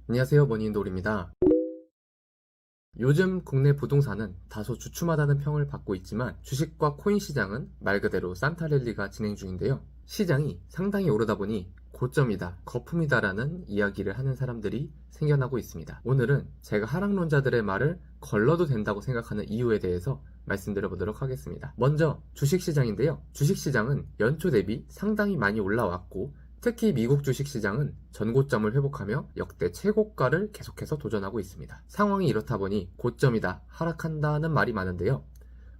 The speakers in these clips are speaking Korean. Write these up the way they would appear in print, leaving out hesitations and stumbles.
안녕하세요, 머니인돌입니다. 요즘 국내 부동산은 다소 주춤하다는 평을 받고 있지만 주식과 코인 시장은 말 그대로 산타랠리가 진행 중인데요. 시장이 상당히 오르다 보니 고점이다, 거품이다라는 이야기를 하는 사람들이 생겨나고 있습니다. 오늘은 제가 하락론자들의 말을 걸러도 된다고 생각하는 이유에 대해서 말씀드려 보도록 하겠습니다. 먼저 주식시장인데요. 주식시장은 연초 대비 상당히 많이 올라왔고 특히 미국 주식시장은 전고점을 회복하며 역대 최고가를 계속해서 도전하고 있습니다. 상황이 이렇다 보니 고점이다, 하락한다는 말이 많은데요.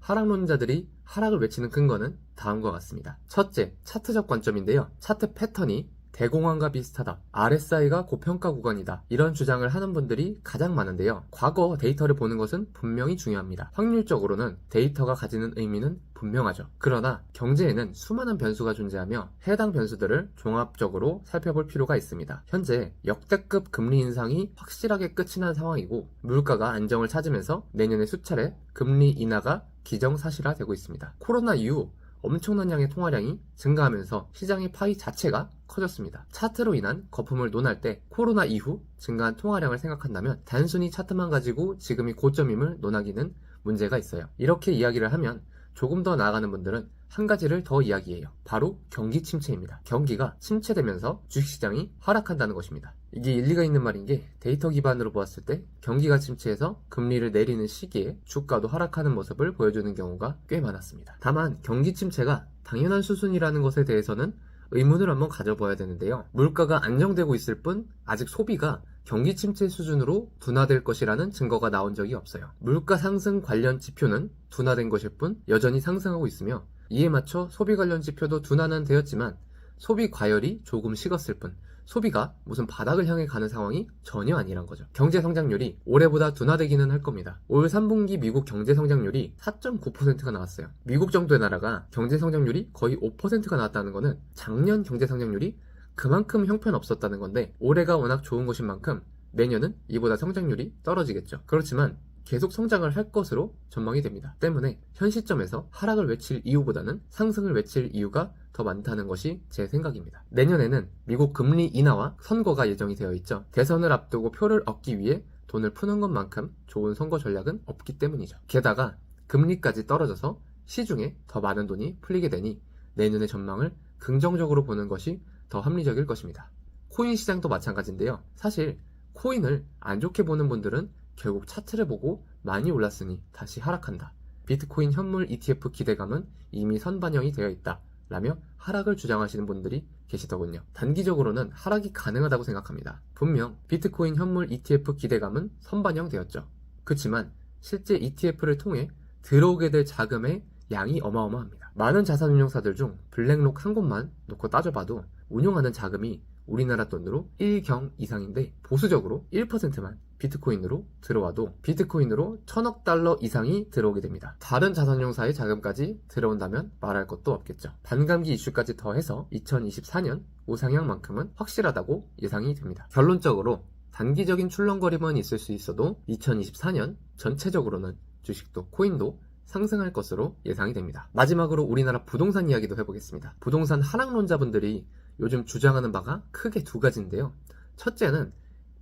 하락론자들이 하락을 외치는 근거는 다음과 같습니다. 첫째, 차트적 관점인데요. 차트 패턴이 대공황과 비슷하다, RSI가 고평가 구간이다, 이런 주장을 하는 분들이 가장 많은데요. 과거 데이터를 보는 것은 분명히 중요합니다. 확률적으로는 데이터가 가지는 의미는 분명하죠. 그러나 경제에는 수많은 변수가 존재하며 해당 변수들을 종합적으로 살펴볼 필요가 있습니다. 현재 역대급 금리 인상이 확실하게 끝이 난 상황이고 물가가 안정을 찾으면서 내년에 수차례 금리 인하가 기정사실화되고 있습니다. 코로나 이후 엄청난 양의 통화량이 증가하면서 시장의 파이 자체가 커졌습니다. 차트로 인한 거품을 논할 때 코로나 이후 증가한 통화량을 생각한다면 단순히 차트만 가지고 지금이 고점임을 논하기는 문제가 있어요. 이렇게 이야기를 하면 조금 더 나아가는 분들은 한 가지를 더 이야기해요. 바로 경기 침체입니다. 경기가 침체되면서 주식시장이 하락한다는 것입니다. 이게 일리가 있는 말인 게 데이터 기반으로 보았을 때 경기가 침체해서 금리를 내리는 시기에 주가도 하락하는 모습을 보여주는 경우가 꽤 많았습니다. 다만 경기 침체가 당연한 수순이라는 것에 대해서는 의문을 한번 가져봐야 되는데요. 물가가 안정되고 있을 뿐 아직 소비가 경기 침체 수준으로 둔화될 것이라는 증거가 나온 적이 없어요. 물가 상승 관련 지표는 둔화된 것일 뿐 여전히 상승하고 있으며 이에 맞춰 소비 관련 지표도 둔화는 되었지만 소비 과열이 조금 식었을 뿐 소비가 무슨 바닥을 향해 가는 상황이 전혀 아니란 거죠. 경제 성장률이 올해보다 둔화되기는 할 겁니다. 올 3분기 미국 경제 성장률이 4.9%가 나왔어요. 미국 정도의 나라가 경제 성장률이 거의 5%가 나왔다는 거는 작년 경제 성장률이 그만큼 형편없었다는 건데 올해가 워낙 좋은 것인 만큼 내년은 이보다 성장률이 떨어지겠죠. 그렇지만 계속 성장을 할 것으로 전망이 됩니다. 때문에 현 시점에서 하락을 외칠 이유보다는 상승을 외칠 이유가 더 많다는 것이 제 생각입니다. 내년에는 미국 금리 인하와 선거가 예정이 되어 있죠. 대선을 앞두고 표를 얻기 위해 돈을 푸는 것만큼 좋은 선거 전략은 없기 때문이죠. 게다가 금리까지 떨어져서 시중에 더 많은 돈이 풀리게 되니 내년의 전망을 긍정적으로 보는 것이 더 합리적일 것입니다. 코인 시장도 마찬가지인데요. 사실 코인을 안 좋게 보는 분들은 결국 차트를 보고 많이 올랐으니 다시 하락한다, 비트코인 현물 ETF 기대감은 이미 선반영이 되어 있다 라며 하락을 주장하시는 분들이 계시더군요. 단기적으로는 하락이 가능하다고 생각합니다. 분명 비트코인 현물 ETF 기대감은 선반영되었죠. 그렇지만 실제 ETF를 통해 들어오게 될 자금의 양이 어마어마합니다. 많은 자산운용사들 중 블랙록 한 곳만 놓고 따져봐도 운용하는 자금이 우리나라 돈으로 1경 이상인데 보수적으로 1%만 비트코인으로 들어와도 비트코인으로 1000억 달러 이상이 들어오게 됩니다. 다른 자산운용사의 자금까지 들어온다면 말할 것도 없겠죠. 반감기 이슈까지 더해서 2024년 우상향만큼은 확실하다고 예상이 됩니다. 결론적으로 단기적인 출렁거림은 있을 수 있어도 2024년 전체적으로는 주식도 코인도 상승할 것으로 예상이 됩니다. 마지막으로 우리나라 부동산 이야기도 해보겠습니다. 부동산 하락론자분들이 요즘 주장하는 바가 크게 두 가지인데요. 첫째는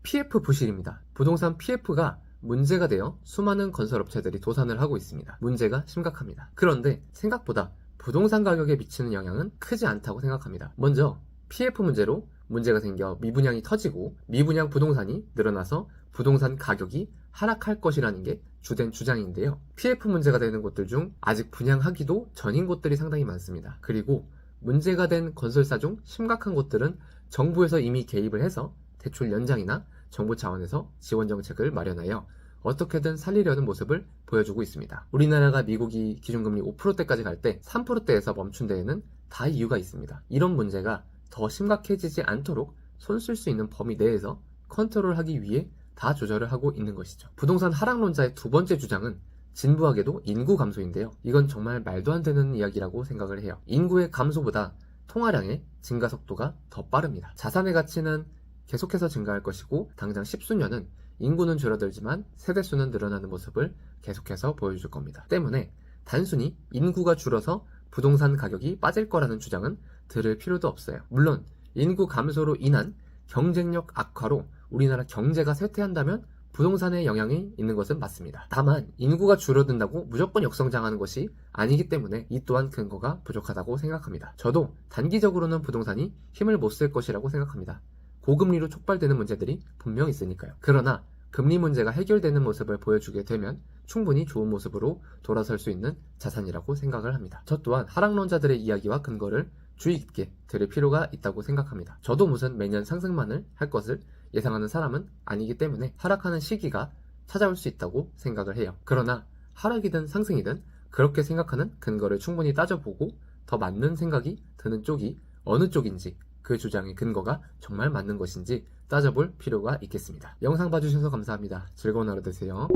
PF 부실입니다. 부동산 PF가 문제가 되어 수많은 건설업체들이 도산을 하고 있습니다. 문제가 심각합니다. 그런데 생각보다 부동산 가격에 미치는 영향은 크지 않다고 생각합니다. 먼저 PF 문제로 문제가 생겨 미분양이 터지고 미분양 부동산이 늘어나서 부동산 가격이 하락할 것이라는 게 주된 주장인데요. PF 문제가 되는 곳들 중 아직 분양하기도 전인 곳들이 상당히 많습니다. 그리고 문제가 된 건설사 중 심각한 곳들은 정부에서 이미 개입을 해서 대출 연장이나 정부 차원에서 지원 정책을 마련하여 어떻게든 살리려는 모습을 보여주고 있습니다. 우리나라가 미국이 기준금리 5%대까지 갈 때 3%대에서 멈춘 데에는 다 이유가 있습니다. 이런 문제가 더 심각해지지 않도록 손 쓸 수 있는 범위 내에서 컨트롤하기 위해 다 조절을 하고 있는 것이죠. 부동산 하락론자의 두 번째 주장은 진부하게도 인구 감소인데요. 이건 정말 말도 안 되는 이야기라고 생각을 해요. 인구의 감소보다 통화량의 증가 속도가 더 빠릅니다. 자산의 가치는 계속해서 증가할 것이고 당장 10수년은 인구는 줄어들지만 세대수는 늘어나는 모습을 계속해서 보여줄 겁니다. 때문에 단순히 인구가 줄어서 부동산 가격이 빠질 거라는 주장은 들을 필요도 없어요. 물론 인구 감소로 인한 경쟁력 악화로 우리나라 경제가 쇠퇴한다면 부동산에 영향이 있는 것은 맞습니다. 다만 인구가 줄어든다고 무조건 역성장하는 것이 아니기 때문에 이 또한 근거가 부족하다고 생각합니다. 저도 단기적으로는 부동산이 힘을 못 쓸 것이라고 생각합니다. 고금리로 촉발되는 문제들이 분명 있으니까요. 그러나 금리 문제가 해결되는 모습을 보여주게 되면 충분히 좋은 모습으로 돌아설 수 있는 자산이라고 생각을 합니다. 저 또한 하락론자들의 이야기와 근거를 주의 깊게 들을 필요가 있다고 생각합니다. 저도 무슨 매년 상승만을 할 것을 예상하는 사람은 아니기 때문에 하락하는 시기가 찾아올 수 있다고 생각을 해요. 그러나 하락이든 상승이든 그렇게 생각하는 근거를 충분히 따져보고 더 맞는 생각이 드는 쪽이 어느 쪽인지, 그 주장의 근거가 정말 맞는 것인지 따져볼 필요가 있겠습니다. 영상 봐주셔서 감사합니다. 즐거운 하루 되세요.